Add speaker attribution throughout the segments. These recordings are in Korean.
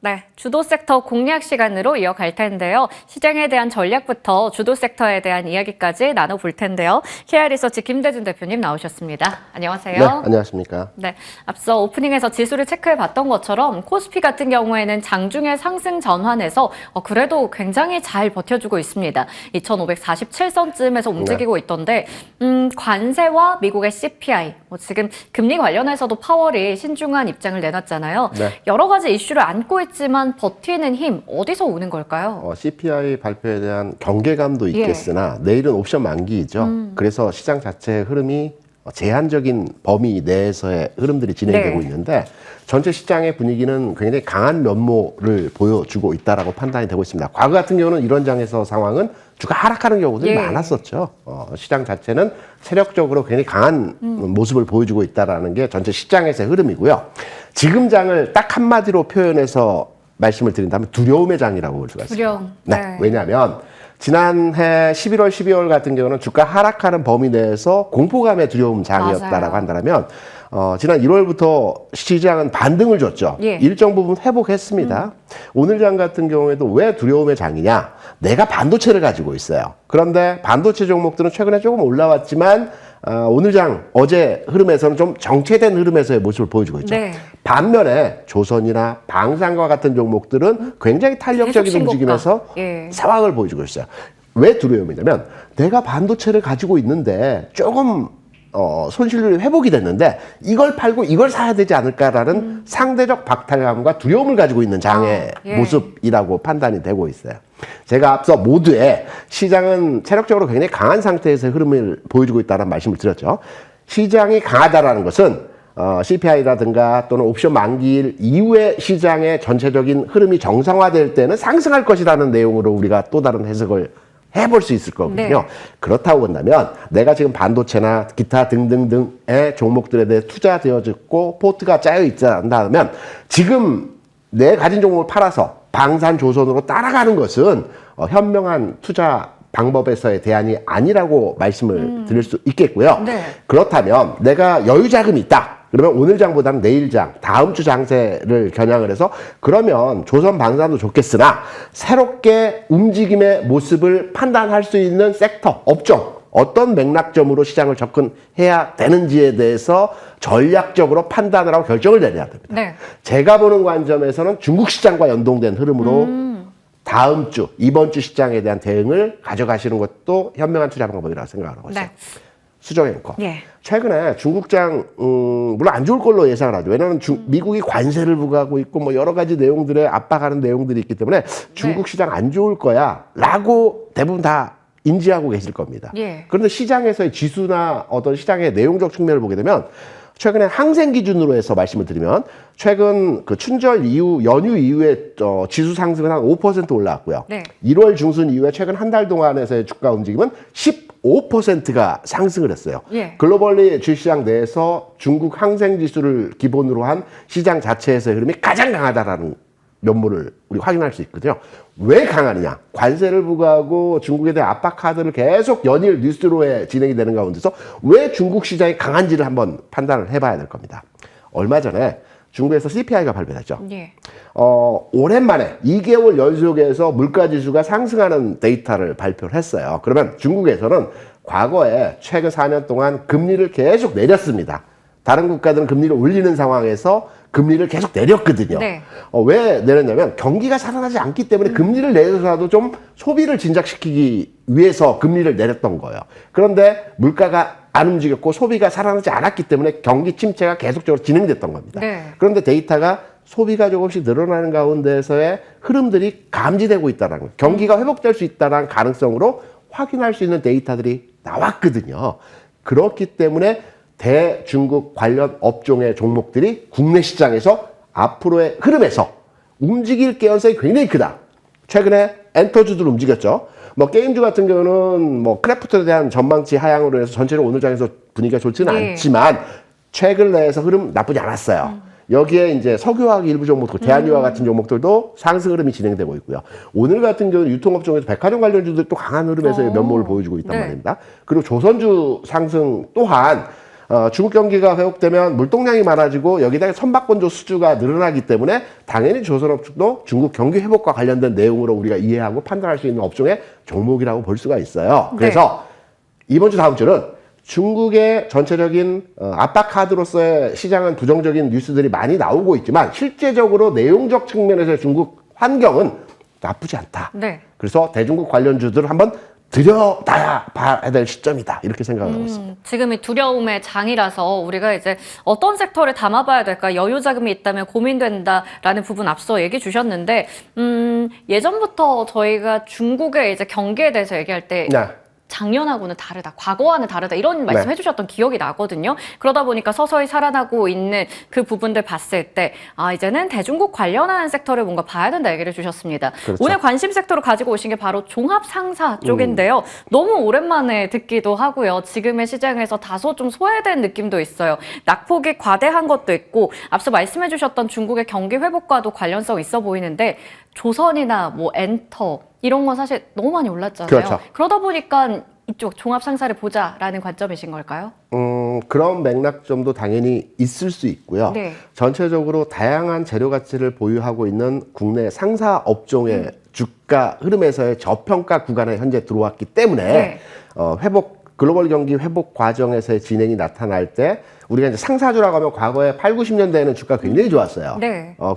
Speaker 1: 네, 주도 섹터 공략 시간으로 이어갈 텐데요. 시장에 대한 전략부터 주도 섹터에 대한 이야기까지 나눠볼 텐데요. KR리서치 김대준 대표님 나오셨습니다. 안녕하세요.
Speaker 2: 네, 안녕하십니까.
Speaker 1: 네, 앞서 오프닝에서 지수를 체크해봤던 것처럼 코스피 같은 경우에는 장중에 상승 전환해서 그래도 굉장히 잘 버텨주고 있습니다. 2,547선쯤에서 움직이고 있던데 관세와 미국의 CPI, 지금 금리 관련해서도 파월이 신중한 입장을 내놨잖아요.
Speaker 2: 네.
Speaker 1: 여러 가지 이슈를 안고 있지만 버티는 힘 어디서 오는 걸까요?
Speaker 2: CPI 발표에 대한 경계감도 있겠으나 내일은 옵션 만기이죠. 그래서 시장 자체의 흐름이 제한적인 범위 내에서의 흐름들이 진행되고 있는데 전체 시장의 분위기는 굉장히 강한 면모를 보여주고 있다라고 판단이 되고 있습니다. 과거 같은 경우는 이런 장에서 상황은 주가 하락하는 경우들이 많았었죠. 시장 자체는 세력적으로 굉장히 강한 모습을 보여주고 있다라는 게 전체 시장에서의 흐름이고요. 지금 장을 딱 한마디로 표현해서 말씀을 드린다면 두려움의 장이라고 볼 수가 있습니다.
Speaker 1: 두려움.
Speaker 2: 네. 왜냐하면 지난해 11월, 12월 같은 경우는 주가 하락하는 범위 내에서 공포감의 두려움 장이었다라고 한다면 지난 1월부터 시장은 반등을 줬죠. 일정 부분 회복했습니다. 오늘 장 같은 경우에도 왜 두려움의 장이냐? 내가 반도체를 가지고 있어요. 그런데 반도체 종목들은 최근에 조금 올라왔지만 오늘 장 어제 흐름에서는 좀 정체된 흐름에서의 모습을 보여주고 있죠. 반면에 조선이나 방산과 같은 종목들은 굉장히 탄력적인 움직임에서 상황을 보여주고 있어요. 왜 두려움이냐면 내가 반도체를 가지고 있는데 조금 손실률이 회복이 됐는데 이걸 팔고 이걸 사야 되지 않을까라는 상대적 박탈감과 두려움을 가지고 있는 장의 모습이라고 판단이 되고 있어요. 제가 앞서 모두에 시장은 체력적으로 굉장히 강한 상태에서 흐름을 보여주고 있다는 말씀을 드렸죠. 시장이 강하다라는 것은 CPI라든가 또는 옵션 만기일 이후에 시장의 전체적인 흐름이 정상화될 때는 상승할 것이라는 내용으로 우리가 또 다른 해석을 해볼 수 있을 거거든요. 그렇다고 본다면 내가 지금 반도체나 기타 등등등의 종목들에 대해 투자되어졌고 포트가 짜여 있지 않다면 지금 내 가진 종목을 팔아서 방산 조선으로 따라가는 것은 현명한 투자 방법에서의 대안이 아니라고 말씀을 드릴 수 있겠고요. 그렇다면 내가 여유 자금이 있다. 그러면 오늘 장보다는 내일 장, 다음 주 장세를 겨냥을 해서 그러면 조선 방산도 좋겠으나 새롭게 움직임의 모습을 판단할 수 있는 섹터, 업종, 어떤 맥락점으로 시장을 접근해야 되는지에 대해서 전략적으로 판단을 하고 결정을 내려야 됩니다. 제가 보는 관점에서는 중국 시장과 연동된 흐름으로 다음 주, 이번 주 시장에 대한 대응을 가져가시는 것도 현명한 투자 방법이라고 생각하고 있어요. 수정앵커. 최근에 중국장 물론 안 좋을 걸로 예상을 하죠. 왜냐하면 미국이 관세를 부과하고 있고 뭐 여러 가지 내용들에 압박하는 내용들이 있기 때문에 중국 시장 안 좋을 거야라고 대부분 다 인지하고 계실 겁니다. 그런데 시장에서의 지수나 어떤 시장의 내용적 측면을 보게 되면 최근에 항생 기준으로 해서 말씀을 드리면 최근 그 춘절 이후 연휴 이후에 지수 상승은 한 5% 올라왔고요. 1월 중순 이후에 최근 한 달 동안에서의 주가 움직임은 15%가 상승을 했어요. 글로벌리 주시장 내에서 중국 항생 지수를 기본으로 한 시장 자체에서의 흐름이 가장 강하다라는 면모를 우리 확인할 수 있거든요. 왜 강하느냐? 관세를 부과하고 중국에 대한 압박 카드를 계속 연일 뉴스로에 진행이 되는 가운데서 왜 중국 시장이 강한지를 한번 판단을 해봐야 될 겁니다. 얼마 전에 중국에서 CPI가 발표됐죠. 오랜만에 2개월 연속에서 물가지수가 상승하는 데이터를 발표를 했어요. 그러면 중국에서는 과거에 최근 4년 동안 금리를 계속 내렸습니다. 다른 국가들은 금리를 올리는 상황에서 금리를 계속 내렸거든요. 왜 내렸냐면 경기가 살아나지 않기 때문에 금리를 내려서라도 좀 소비를 진작시키기 위해서 금리를 내렸던 거예요. 그런데 물가가 안 움직였고 소비가 살아나지 않았기 때문에 경기 침체가 계속적으로 진행됐던 겁니다. 그런데 데이터가 소비가 조금씩 늘어나는 가운데서의 흐름들이 감지되고 있다는 거예요. 경기가 회복될 수 있다는 가능성으로 확인할 수 있는 데이터들이 나왔거든요. 그렇기 때문에 대중국 관련 업종의 종목들이 국내 시장에서 앞으로의 흐름에서 움직일 개연성이 굉장히 크다. 최근에 엔터주들 움직였죠. 뭐 게임주 같은 경우는 뭐 크래프트에 대한 전망치 하향으로 해서 전체적으로 오늘 장에서 분위기가 좋지는 않지만 최근 내에서 흐름 나쁘지 않았어요. 여기에 이제 석유화학 일부 종목들, 대한유화 같은 종목들도 상승 흐름이 진행되고 있고요. 오늘 같은 경우는 유통업종에서 백화점 관련주들 또 강한 흐름에서의 면모를 보여주고 있단 말입니다. 그리고 조선주 상승 또한 중국 경기가 회복되면 물동량이 많아지고 여기다가 선박건조 수주가 늘어나기 때문에 당연히 조선업도 중국 경기 회복과 관련된 내용으로 우리가 이해하고 판단할 수 있는 업종의 종목이라고 볼 수가 있어요. 그래서 이번 주 다음 주는 중국의 전체적인 압박 카드로서의 시장은 부정적인 뉴스들이 많이 나오고 있지만 실제적으로 내용적 측면에서의 중국 환경은 나쁘지 않다. 그래서 대중국 관련주들을 한번 들여다봐야 될 시점이다. 이렇게 생각을 하고 있습니다.
Speaker 1: 지금이 두려움의 장이라서 우리가 이제 어떤 섹터를 담아봐야 될까, 여유 자금이 있다면 고민된다라는 부분 앞서 얘기 주셨는데, 예전부터 저희가 중국의 이제 경기에 대해서 얘기할 때 작년하고는 다르다, 과거와는 다르다 이런 말씀 해주셨던 기억이 나거든요. 그러다 보니까 서서히 살아나고 있는 그 부분들 봤을 때 이제는 대중국 관련한 섹터를 뭔가 봐야 된다 얘기를 주셨습니다. 오늘 관심 섹터로 가지고 오신 게 바로 종합상사 쪽인데요. 너무 오랜만에 듣기도 하고요. 지금의 시장에서 다소 좀 소외된 느낌도 있어요. 낙폭이 과대한 것도 있고 앞서 말씀해 주셨던 중국의 경기 회복과도 관련성 있어 보이는데 조선이나 뭐 엔터 이런 건 사실 너무 많이 올랐잖아요. 그러다 보니까 이쪽 종합상사를 보자라는 관점이신 걸까요?
Speaker 2: 그런 맥락점도 당연히 있을 수 있고요. 전체적으로 다양한 재료 가치를 보유하고 있는 국내 상사 업종의 주가 흐름에서의 저평가 구간에 현재 들어왔기 때문에 글로벌 경기 회복 과정에서의 진행이 나타날 때 우리가 이제 상사주라고 하면 과거에 8, 90년대에는 주가가 굉장히 좋았어요.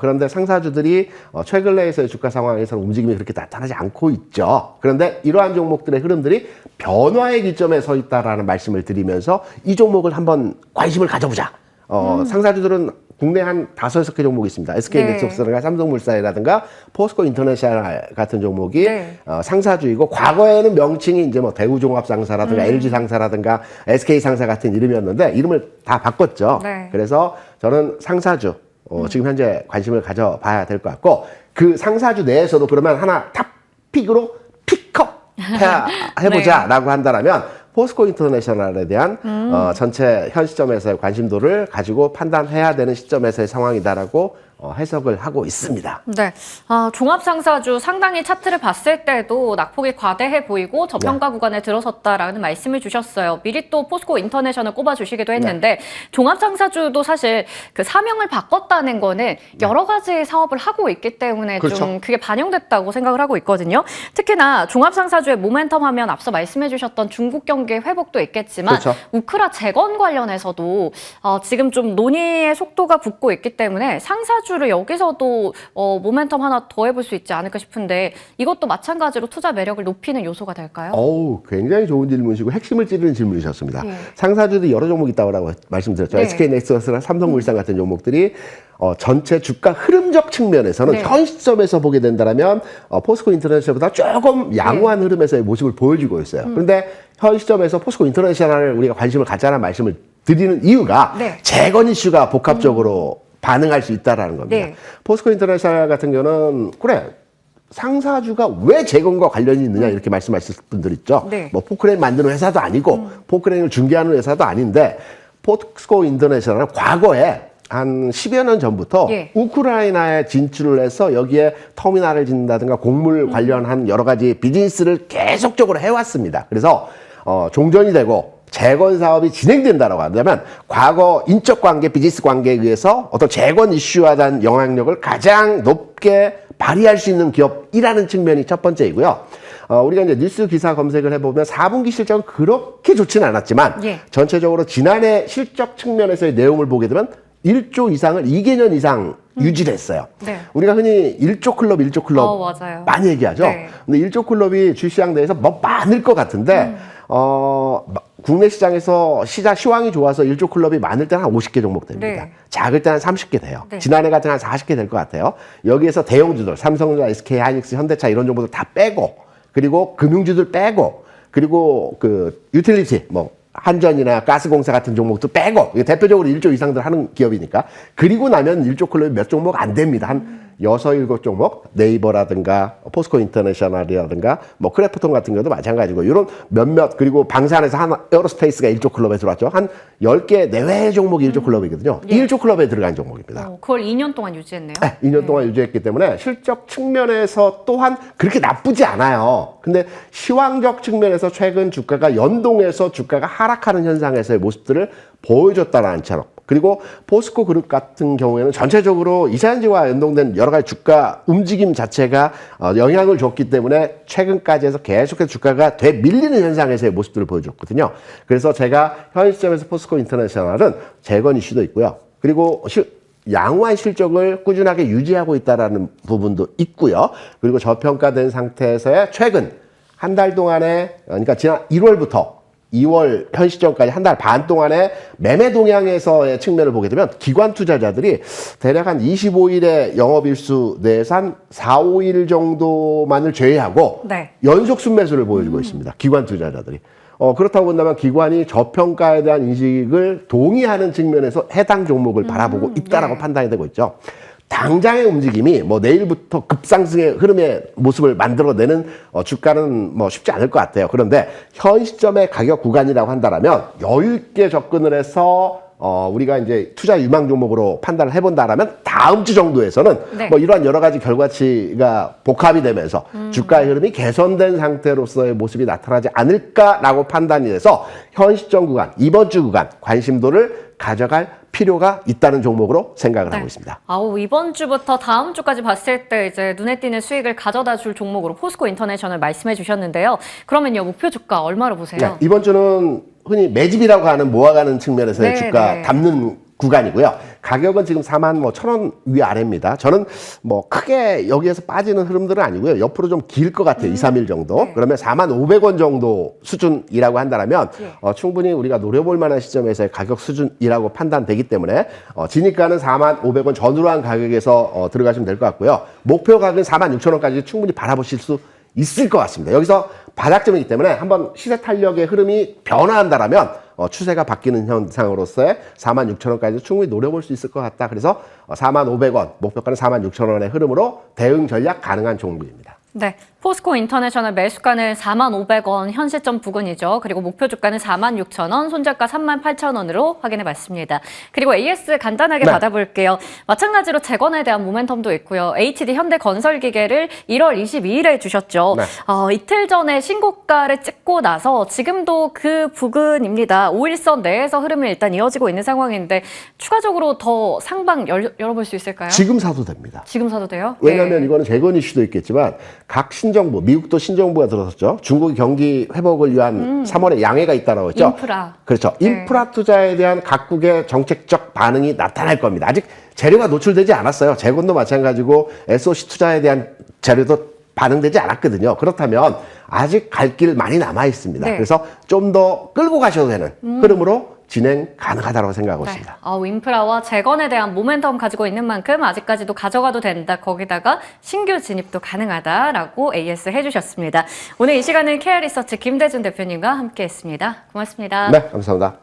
Speaker 2: 그런데 상사주들이 최근 내에서의 주가 상황에서는 움직임이 그렇게 나타나지 않고 있죠. 그런데 이러한 종목들의 흐름들이 변화의 기점에 서 있다라는 말씀을 드리면서 이 종목을 한번 관심을 가져보자. 상사주들은 국내 한 5, 6개 종목이 있습니다. SK넥스라든가 삼성물산이라든가 포스코 인터내셔널 같은 종목이 상사주이고 과거에는 명칭이 이제 뭐 대우종합상사라든가 LG상사라든가 SK상사 같은 이름이었는데 이름을 다 바꿨죠. 그래서 저는 상사주 지금 현재 관심을 가져봐야 될 것 같고 그 상사주 내에서도 그러면 하나 탑픽으로 픽업 해보자라고 한다면 포스코 인터내셔널에 대한 전체 현 시점에서의 관심도를 가지고 판단해야 되는 시점에서의 상황이다라고 해석을 하고 있습니다.
Speaker 1: 종합상사주 상당히 차트를 봤을 때도 낙폭이 과대해 보이고 저평가 구간에 들어섰다라는 말씀을 주셨어요. 미리 또 포스코 인터내셔널 꼽아주시기도 했는데 종합상사주도 사실 그 사명을 바꿨다는 거는 여러 가지 사업을 하고 있기 때문에 좀 그게 반영됐다고 생각을 하고 있거든요. 특히나 종합상사주의 모멘텀 하면 앞서 말씀해 주셨던 중국 경기 회복도 있겠지만 우크라 재건 관련해서도 지금 좀 논의의 속도가 붙고 있기 때문에 상사주 를 여기서도 모멘텀 하나 더 해볼 수 있지 않을까 싶은데 이것도 마찬가지로 투자 매력을 높이는 요소가 될까요?
Speaker 2: 굉장히 좋은 질문이시고 핵심을 찌르는 질문이셨습니다. 상사주도 여러 종목이 있다고 말씀드렸죠. SK넥스랑 삼성물산 같은 종목들이 전체 주가 흐름적 측면에서는 현 시점에서 보게 된다면 포스코 인터내셔널보다 조금 양호한 흐름에서의 모습을 보여주고 있어요. 그런데 현 시점에서 포스코 인터내셔널을 우리가 관심을 갖자는 말씀을 드리는 이유가 재건 이슈가 복합적으로 반응할 수 있다라는 겁니다. 포스코 인터내셔널 같은 경우는 상사주가 왜 재건과 관련이 있느냐 이렇게 말씀하실 분들 있죠. 뭐 포크레인 만드는 회사도 아니고 포크레인을 중개하는 회사도 아닌데 포스코 인터내셔널은 과거에 한 10여 년 전부터 우크라이나에 진출을 해서 여기에 터미널을 짓는다든가 곡물 관련한 여러 가지 비즈니스를 계속적으로 해왔습니다. 그래서 종전이 되고 재건 사업이 진행된다라고 한다면 과거 인적 관계, 비즈니스 관계에 의해서 어떤 재건 이슈에 대한 영향력을 가장 높게 발휘할 수 있는 기업이라는 측면이 첫 번째이고요. 우리가 이제 뉴스 기사 검색을 해보면 4분기 실적은 그렇게 좋지는 않았지만 전체적으로 지난해 실적 측면에서의 내용을 보게 되면 1조 이상을 2개년 이상 유지를 했어요. 우리가 흔히 1조 클럽 많이 얘기하죠. 근데 1조 클럽이 주시장 내에서 뭐 많을 것 같은데 국내 시장에서 시황이 좋아서 1조 클럽이 많을 때는 한 50개 종목 됩니다. 작을 때는 30개 돼요. 지난해 같은 한 40개 될 것 같아요. 여기에서 대형주들, 삼성전자, SK 하이닉스, 현대차 이런 종목들 다 빼고 그리고 금융주들 빼고 그리고 그 유틸리티 뭐 한전이나 가스공사 같은 종목도 빼고 대표적으로 1조 이상들 하는 기업이니까 그리고 나면 1조 클럽이 몇 종목 안 됩니다. 한 6, 7종목 네이버라든가 포스코 인터내셔널이라든가 뭐 크래프톤 같은 경우도 마찬가지고 이런 몇몇 그리고 방산에서 한 에어로스페이스가 1조 클럽에 들어왔죠. 한 10개 내외 종목이 1조 클럽이거든요.
Speaker 1: 예.
Speaker 2: 1조 클럽에 들어간 종목입니다.
Speaker 1: 그걸 2년 동안 유지했네요.
Speaker 2: 네, 2년 동안 유지했기 때문에 실적 측면에서 또한 그렇게 나쁘지 않아요. 근데 시황적 측면에서 최근 주가가 연동해서 주가가 하락하는 현상에서의 모습들을 보여줬다는 처럼 그리고 포스코 그룹 같은 경우에는 전체적으로 이산지와 연동된 여러 가지 주가 움직임 자체가 영향을 줬기 때문에 최근까지 해서 계속해서 주가가 되밀리는 현상에서의 모습들을 보여줬거든요. 그래서 제가 현 시점에서 포스코 인터내셔널은 재건 이슈도 있고요. 그리고 양호한 실적을 꾸준하게 유지하고 있다는 부분도 있고요. 그리고 저평가된 상태에서의 최근 한 달 동안에 그러니까 지난 1월부터 2월 현 시점까지 한 달 반 동안의 매매 동향에서의 측면을 보게 되면 기관 투자자들이 대략 한 25일의 영업일수 내에서 한 4, 5일 정도만을 제외하고
Speaker 1: 네.
Speaker 2: 연속 순매수를 보여주고 있습니다. 기관 투자자들이. 그렇다고 본다면 기관이 저평가에 대한 인식을 동의하는 측면에서 해당 종목을 바라보고 있다라고
Speaker 1: 네.
Speaker 2: 판단이 되고 있죠. 당장의 움직임이 뭐 내일부터 급상승의 흐름의 모습을 만들어내는 주가는 뭐 쉽지 않을 것 같아요. 그런데 현 시점의 가격 구간이라고 한다면 여유 있게 접근을 해서 우리가 이제 투자 유망 종목으로 판단을 해본다라면 다음 주 정도에서는
Speaker 1: 네.
Speaker 2: 뭐 이러한 여러 가지 결과치가 복합이 되면서 주가의 흐름이 개선된 상태로서의 모습이 나타나지 않을까라고 판단이 돼서 현 시점 구간, 이번 주 구간 관심도를 가져갈 필요가 있다는 종목으로 생각을 하고 있습니다.
Speaker 1: 이번 주부터 다음 주까지 봤을 때 이제 눈에 띄는 수익을 가져다 줄 종목으로 포스코 인터내셔널 말씀해 주셨는데요. 그러면요, 목표 주가 얼마로 보세요?
Speaker 2: 네, 이번 주는 흔히 매집이라고 하는 모아가는 측면에서의
Speaker 1: 네,
Speaker 2: 주가
Speaker 1: 네.
Speaker 2: 담는 구간이고요. 가격은 지금 4만 뭐 1,000원 위아래입니다. 저는 뭐 크게 여기에서 빠지는 흐름들은 아니고요. 옆으로 좀 길 것 같아요. 2, 3일 정도.
Speaker 1: 네.
Speaker 2: 그러면 4만 500원 정도 수준이라고 한다면
Speaker 1: 네.
Speaker 2: 충분히 우리가 노려볼 만한 시점에서의 가격 수준이라고 판단되기 때문에 진입가는 4만 500원 전후로 한 가격에서 들어가시면 될 것 같고요. 목표 가격은 4만 6천원까지 충분히 바라보실 수 있을 것 같습니다. 여기서 바닥점이기 때문에 한번 시세 탄력의 흐름이 변화한다라면 추세가 바뀌는 현상으로서의 4만 6천원까지 충분히 노려볼 수 있을 것 같다. 그래서 4만 500원, 목표가는 4만 6천원의 흐름으로 대응 전략 가능한 종목입니다.
Speaker 1: 네, 포스코 인터내셔널 매수가는 4,500원 현 시점 부근이죠. 그리고 목표 주가는 46,000원, 손절가 38,000원으로 확인해 봤습니다. 그리고 AS 간단하게
Speaker 2: 네.
Speaker 1: 받아볼게요. 마찬가지로 재건에 대한 모멘텀도 있고요. HD 현대건설기계를 1월 22일에 주셨죠.
Speaker 2: 네.
Speaker 1: 이틀 전에 신고가를 찍고 나서 지금도 그 부근입니다. 5일선 내에서 흐름이 일단 이어지고 있는 상황인데 추가적으로 더 상방 열어볼 수 있을까요?
Speaker 2: 지금 사도 됩니다.
Speaker 1: 지금 사도 돼요?
Speaker 2: 왜냐하면
Speaker 1: 네.
Speaker 2: 이거는 재건 이슈도 있겠지만 각 신정부, 미국도 신정부가 들어섰죠. 중국이 경기 회복을 위한 3월에 양해가 있다라고 했죠.
Speaker 1: 인프라.
Speaker 2: 그렇죠.
Speaker 1: 네.
Speaker 2: 인프라 투자에 대한 각국의 정책적 반응이 나타날 겁니다. 아직 재료가 노출되지 않았어요. 재건도 마찬가지고 SOC 투자에 대한 재료도 반응되지 않았거든요. 그렇다면 아직 갈 길 많이 남아 있습니다.
Speaker 1: 네.
Speaker 2: 그래서 좀 더 끌고 가셔도 되는 흐름으로 진행 가능하다고 생각하고
Speaker 1: 네.
Speaker 2: 있습니다.
Speaker 1: 인프라와 재건에 대한 모멘텀 가지고 있는 만큼 아직까지도 가져가도 된다. 거기다가 신규 진입도 가능하다라고 AS 해주셨습니다. 오늘 이 시간은 KR리서치 김대준 대표님과 함께했습니다. 고맙습니다.
Speaker 2: 네, 감사합니다.